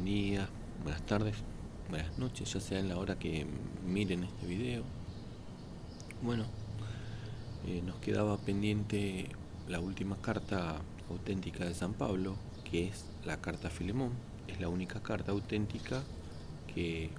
buen día, buenas tardes, buenas noches, ya sea en la hora que miren este video. Bueno, nos quedaba pendiente la última carta auténtica de San Pablo, que es la carta a Filemón. Es la única carta auténtica que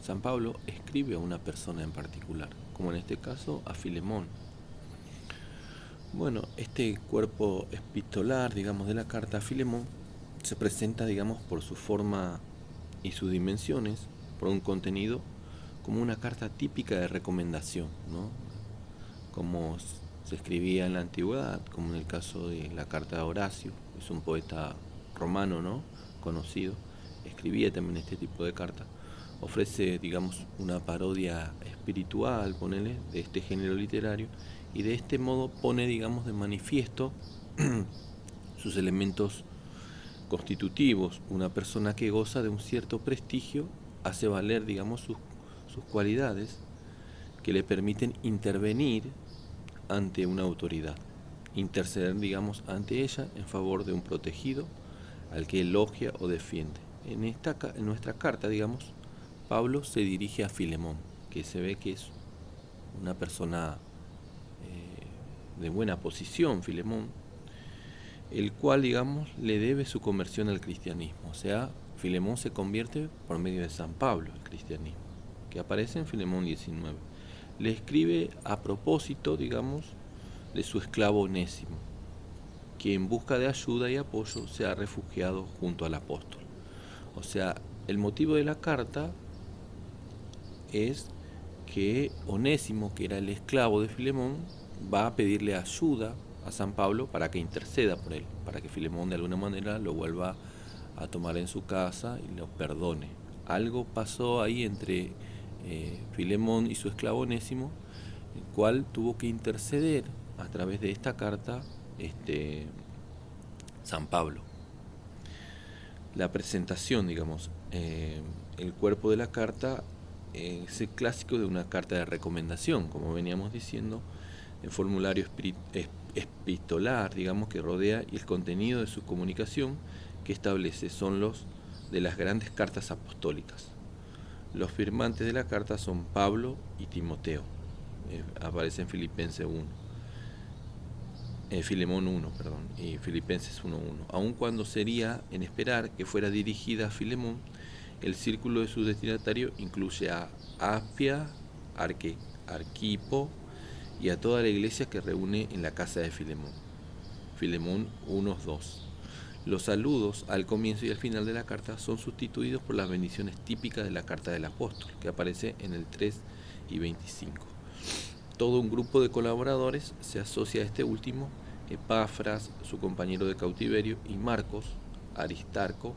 San Pablo escribe a una persona en particular, como en este caso a Filemón. Bueno, este cuerpo epistolar, digamos, de la carta a Filemón se presenta, digamos, por su forma y sus dimensiones, por un contenido como una carta típica de recomendación, ¿no? Como se escribía en la antigüedad, como en el caso de la carta de Horacio, es un poeta romano, ¿no? Conocido, escribía también este tipo de carta. Ofrece, digamos, una parodia espiritual, ponele, de este género literario, y de este modo pone, digamos, de manifiesto sus elementos constitutivos. Una persona que goza de un cierto prestigio hace valer, digamos, sus cualidades que le permiten intervenir ante una autoridad, interceder, digamos, ante ella en favor de un protegido al que elogia o defiende. En nuestra carta, digamos, Pablo se dirige a Filemón, que se ve que es una persona de buena posición, Filemón, el cual, digamos, le debe su conversión al cristianismo. O sea, Filemón se convierte por medio de San Pablo al cristianismo, que aparece en Filemón 19. Le escribe a propósito, digamos, de su esclavo Onésimo, que en busca de ayuda y apoyo se ha refugiado junto al apóstol. O sea, el motivo de la carta es que Onésimo, que era el esclavo de Filemón, va a pedirle ayuda a San Pablo para que interceda por él, para que Filemón de alguna manera lo vuelva a tomar en su casa y lo perdone. Algo pasó ahí entre Filemón y su esclavo Onésimo, el cual tuvo que interceder a través de esta carta San Pablo. La presentación, digamos, el cuerpo de la carta es el clásico de una carta de recomendación, como veníamos diciendo, el formulario epistolar, digamos, que rodea, y el contenido de su comunicación que establece son los de las grandes cartas apostólicas. Los firmantes de la carta son Pablo y Timoteo, aparece en Filipenses 1. Filemón 1, perdón, y Filipenses 1.1. Aun cuando sería en esperar que fuera dirigida a Filemón, el círculo de su destinatario incluye a Apia, Arquipo y a toda la iglesia que reúne en la casa de Filemón. Filemón 1.2. Los saludos al comienzo y al final de la carta son sustituidos por las bendiciones típicas de la carta del apóstol, que aparece en el 3 y 25. Todo un grupo de colaboradores se asocia a este último: Epafras, su compañero de cautiverio, y Marcos, Aristarco,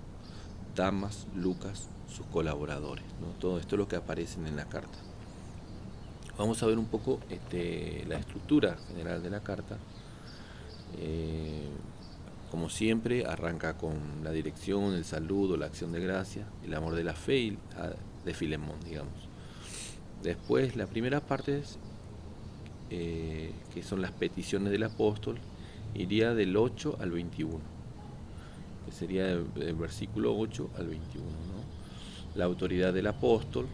Damas, Lucas, sus colaboradores, ¿no? Todo esto es lo que aparece en la carta. Vamos a ver un poco la estructura general de la carta. Como siempre, arranca con la dirección, el saludo, la acción de gracia, el amor de la fe de Filemón, digamos. Después, la primera parte es que son las peticiones del apóstol, iría del 8 al 21, que sería del versículo 8 al 21, ¿no? La autoridad del apóstol,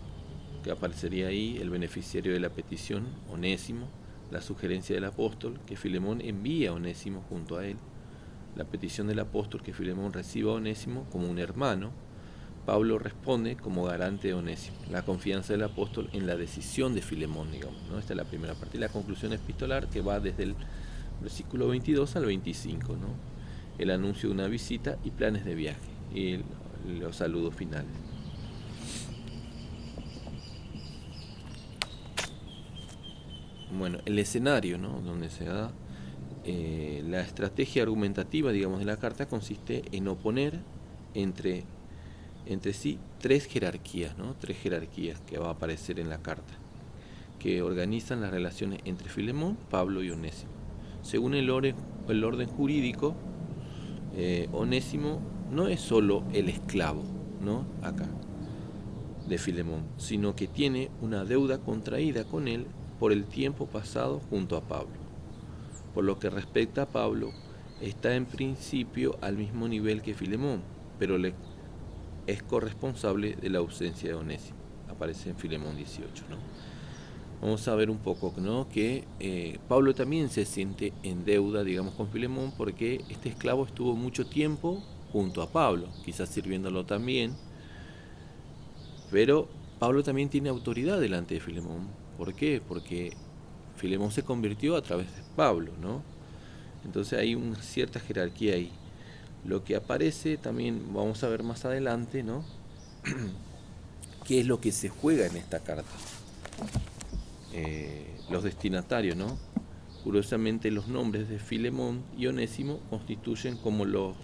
que aparecería ahí, el beneficiario de la petición, Onésimo, la sugerencia del apóstol, que Filemón envía a Onésimo junto a él, la petición del apóstol, que Filemón reciba a Onésimo como un hermano. Pablo responde como garante de Onésimo, la confianza del apóstol en la decisión de Filemón, digamos, ¿no? Esta es la primera parte. Y la conclusión epistolar, que va desde el versículo 22 al 25, ¿no? El anuncio de una visita y planes de viaje, y los saludos finales. Bueno, el escenario, ¿no?, donde se da la estrategia argumentativa, digamos, de la carta consiste en oponer entre sí tres jerarquías, ¿no? Tres jerarquías que va a aparecer en la carta, que organizan las relaciones entre Filemón, Pablo y Onésimo. Según el orden jurídico, Onésimo no es solo el esclavo, ¿no?, acá, de Filemón, sino que tiene una deuda contraída con él por el tiempo pasado junto a Pablo. Por lo que respecta a Pablo, está en principio al mismo nivel que Filemón, pero es corresponsable de la ausencia de Onésimo. Aparece en Filemón 18, ¿no? Vamos a ver un poco, ¿no? Que Pablo también se siente en deuda, digamos, con Filemón, porque este esclavo estuvo mucho tiempo junto a Pablo, quizás sirviéndolo también, pero Pablo también tiene autoridad delante de Filemón. ¿Por qué? Porque Filemón se convirtió a través de Pablo, ¿no? Entonces hay una cierta jerarquía ahí. Lo que aparece también, vamos a ver más adelante, ¿no? ¿Qué es lo que se juega en esta carta? Los destinatarios, ¿no? Curiosamente, los nombres de Filemón y Onésimo constituyen como los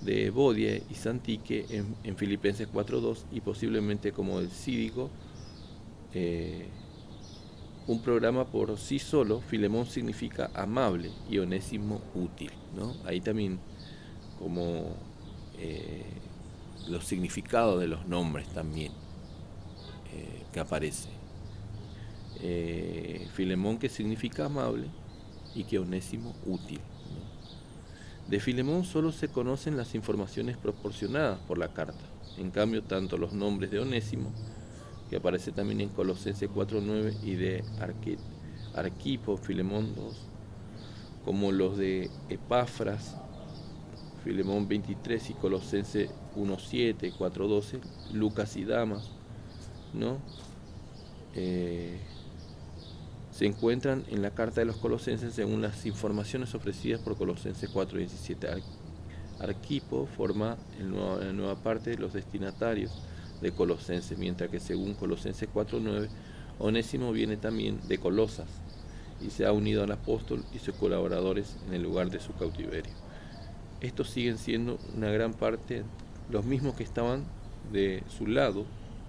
de Evodia y Santique en Filipenses 4.2 y posiblemente como el Cídico. Un programa por sí solo, Filemón significa amable y Onésimo útil, ¿no? Ahí también como los significados de los nombres también que aparece. Filemón, que significa amable, y que Onésimo útil, ¿no? De Filemón solo se conocen las informaciones proporcionadas por la carta. En cambio, tanto los nombres de Onésimo, que aparece también en Colosenses 4.9, y de Arquipo, Filemón 2, como los de Epafras, Filemón 23, y Colosenses 1.7, 4.12, Lucas y Damas, ¿no? Se encuentran en la carta de los Colosenses según las informaciones ofrecidas por Colosenses 4.17. Arquipo forma la nueva parte de los destinatarios de Colosenses, mientras que según Colosenses 4.9, Onésimo viene también de Colosas y se ha unido al apóstol y sus colaboradores en el lugar de su cautiverio. Estos siguen siendo una gran parte los mismos que estaban de su lado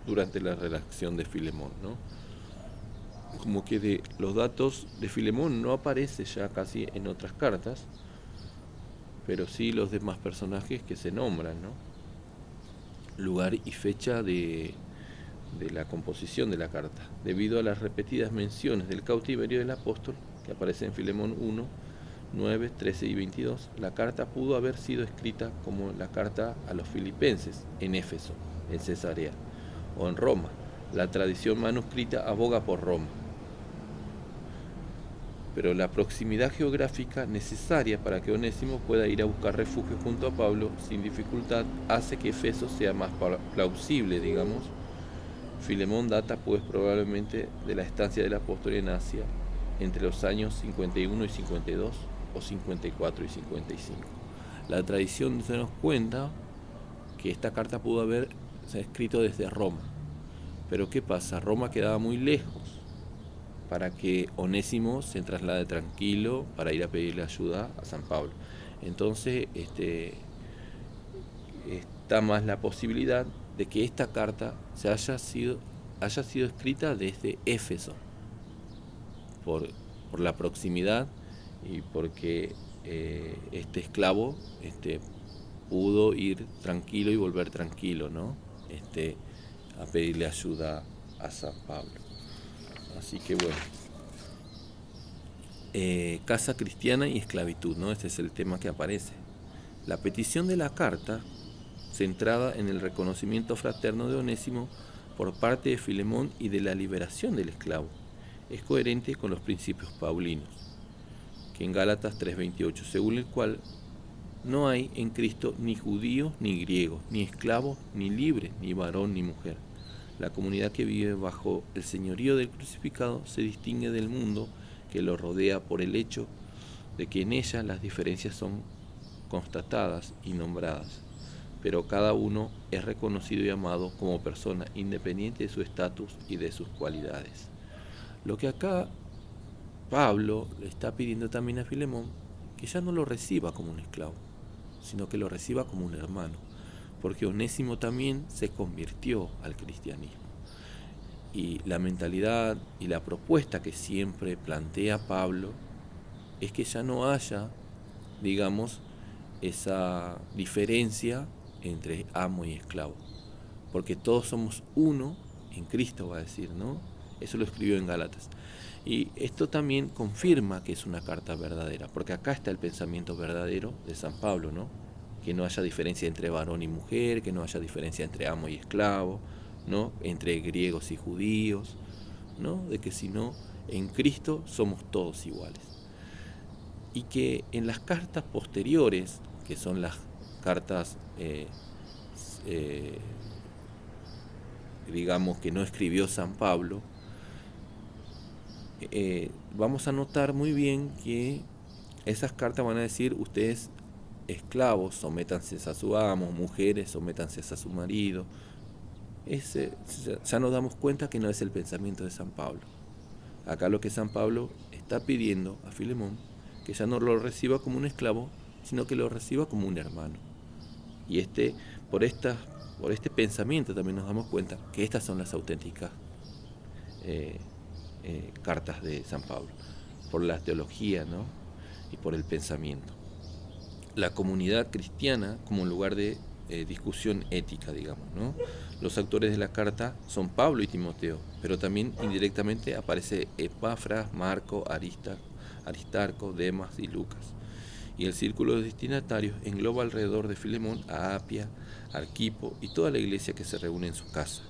durante la redacción de Filemón, ¿no? Como que de los datos de Filemón no aparece ya casi en otras cartas, pero sí los demás personajes que se nombran, ¿no? Lugar y fecha de la composición de la carta. Debido a las repetidas menciones del cautiverio del apóstol, que aparece en Filemón 1, 9, 13 y 22, la carta pudo haber sido escrita como la carta a los filipenses en Éfeso, en Cesarea, o en Roma. La tradición manuscrita aboga por Roma. Pero la proximidad geográfica necesaria para que Onésimo pueda ir a buscar refugio junto a Pablo sin dificultad hace que Éfeso sea más plausible, digamos. Filemón data pues probablemente de la estancia del apóstol en Asia entre los años 51 y 52 o 54 y 55. La tradición se nos cuenta que esta carta pudo haberse escrito desde Roma. Pero ¿qué pasa? Roma quedaba muy lejos para que Onésimo se traslade tranquilo para ir a pedirle ayuda a San Pablo. Entonces está más la posibilidad de que esta carta haya sido escrita desde Éfeso, por la proximidad y porque este esclavo pudo ir tranquilo y volver tranquilo, ¿no? A pedirle ayuda a San Pablo. Así que bueno, casa cristiana y esclavitud, ¿no? Este es el tema que aparece. La petición de la carta, centrada en el reconocimiento fraterno de Onésimo por parte de Filemón y de la liberación del esclavo, es coherente con los principios paulinos, que en Gálatas 3:28, según el cual no hay en Cristo ni judío ni griego, ni esclavo ni libre, ni varón ni mujer. La comunidad que vive bajo el señorío del crucificado se distingue del mundo que lo rodea por el hecho de que en ella las diferencias son constatadas y nombradas, pero cada uno es reconocido y amado como persona independiente de su estatus y de sus cualidades. Lo que acá Pablo le está pidiendo también a Filemón, que ya no lo reciba como un esclavo, sino que lo reciba como un hermano, porque Onésimo también se convirtió al cristianismo. Y la mentalidad y la propuesta que siempre plantea Pablo es que ya no haya, digamos, esa diferencia entre amo y esclavo, porque todos somos uno en Cristo, va a decir, ¿no? Eso lo escribió en Gálatas. Y esto también confirma que es una carta verdadera, porque acá está el pensamiento verdadero de San Pablo, ¿no? que no haya diferencia entre varón y mujer, que no haya diferencia entre amo y esclavo, ¿no? Entre griegos y judíos, ¿no? De que si no, en Cristo somos todos iguales. Y que en las cartas posteriores, que son las cartas, digamos, que no escribió San Pablo, vamos a notar muy bien que esas cartas van a decir: ustedes esclavos, sométanse a su amo; mujeres, sométanse a su marido. Ya nos damos cuenta que no es el pensamiento de San Pablo. Acá lo que San Pablo está pidiendo a Filemón, que ya no lo reciba como un esclavo, sino que lo reciba como un hermano. Y por este pensamiento también nos damos cuenta que estas son las auténticas cartas de San Pablo, por la teología, ¿no? Y por el pensamiento. La comunidad cristiana como un lugar de discusión ética, digamos, ¿no? Los autores de la carta son Pablo y Timoteo, pero también indirectamente aparece Epafras, Marco, Aristarco, Demas y Lucas. Y el círculo de destinatarios engloba alrededor de Filemón a Apia, Arquipo y toda la iglesia que se reúne en su casa.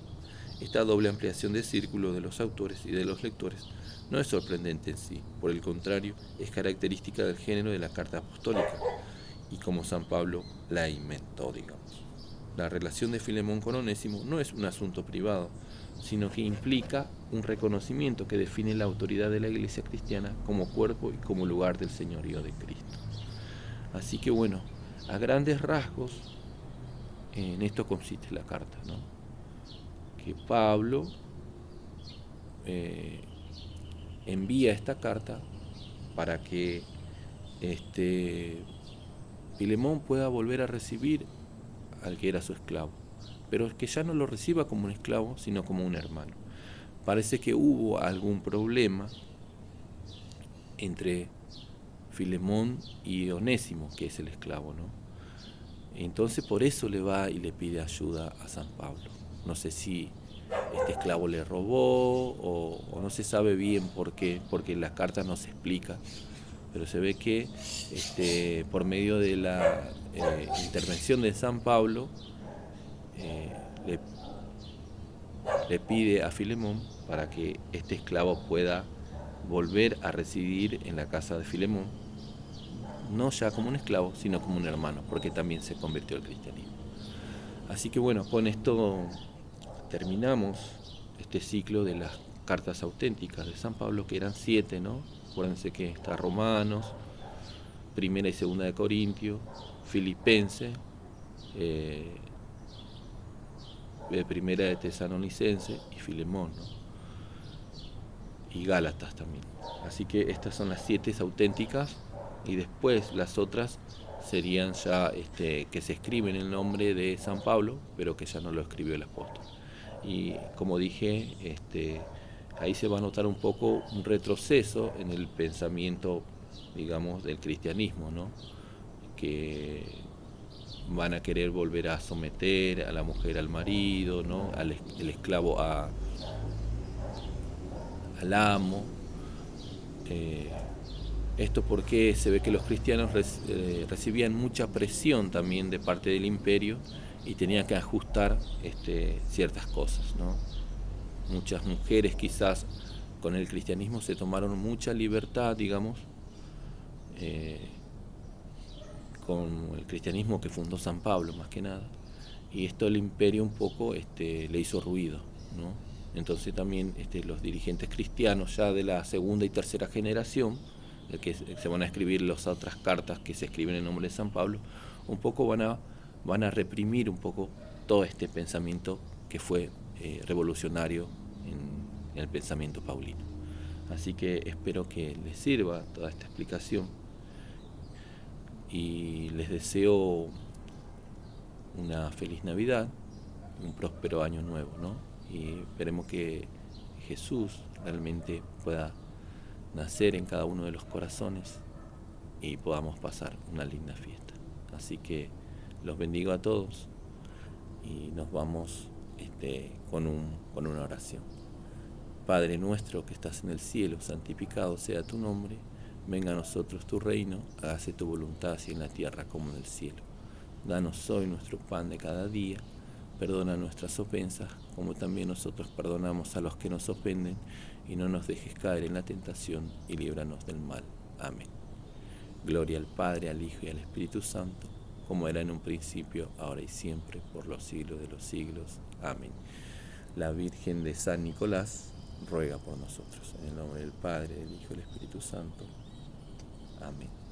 Esta doble ampliación de círculo de los autores y de los lectores no es sorprendente en sí, por el contrario, es característica del género de la carta apostólica, y como San Pablo la inventó, digamos. La relación de Filemón con Onésimo no es un asunto privado, sino que implica un reconocimiento que define la autoridad de la iglesia cristiana como cuerpo y como lugar del señorío de Cristo. Así que bueno, a grandes rasgos, en esto consiste la carta, ¿no? Que Pablo envía esta carta para que Filemón pueda volver a recibir al que era su esclavo, pero que ya no lo reciba como un esclavo, sino como un hermano. Parece que hubo algún problema entre Filemón y Onésimo, que es el esclavo, ¿no? Entonces por eso le va y le pide ayuda a San Pablo. No sé si este esclavo le robó o no se sabe bien por qué, porque en las cartas no se explica, pero se ve que por medio de la intervención de San Pablo le pide a Filemón para que este esclavo pueda volver a residir en la casa de Filemón, no ya como un esclavo, sino como un hermano, porque también se convirtió al cristianismo. Así que bueno, con esto terminamos este ciclo de las cartas auténticas de San Pablo, que eran 7, ¿no? Acuérdense que está Romanos, Primera y Segunda de Corintios, Filipenses, Primera de Tesalonicenses y Filemón, ¿no? Y Gálatas también. Así que estas son las 7 auténticas, y después las otras serían ya que se escriben en el nombre de San Pablo, pero que ya no lo escribió el apóstol. Y como dije, ahí se va a notar un poco un retroceso en el pensamiento, digamos, del cristianismo, ¿no? Que van a querer volver a someter a la mujer al marido, ¿no? El esclavo al amo. Esto porque se ve que los cristianos recibían mucha presión también de parte del imperio y tenían que ajustar ciertas cosas, ¿no? Muchas mujeres quizás con el cristianismo se tomaron mucha libertad, digamos, con el cristianismo que fundó San Pablo más que nada, y esto el imperio un poco le hizo ruido, ¿no? Entonces también los dirigentes cristianos ya de la segunda y tercera generación, de que se van a escribir las otras cartas que se escriben en nombre de San Pablo, un poco van a reprimir un poco todo este pensamiento que fue revolucionario en el pensamiento paulino. Así que espero que les sirva toda esta explicación y les deseo una feliz Navidad, un próspero año nuevo, ¿no? Y esperemos que Jesús realmente pueda nacer en cada uno de los corazones y podamos pasar una linda fiesta. Así que los bendigo a todos y nos vamos con una oración. Padre nuestro que estás en el cielo, santificado sea tu nombre, venga a nosotros tu reino, hágase tu voluntad así en la tierra como en el cielo. Danos hoy nuestro pan de cada día. Perdona nuestras ofensas, como también nosotros perdonamos a los que nos ofenden, y no nos dejes caer en la tentación, y líbranos del mal. Amén. Gloria al Padre, al Hijo y al Espíritu Santo, como era en un principio, ahora y siempre, por los siglos de los siglos. Amén. La Virgen de San Nicolás ruega por nosotros. En el nombre del Padre, del Hijo y del Espíritu Santo. Amén.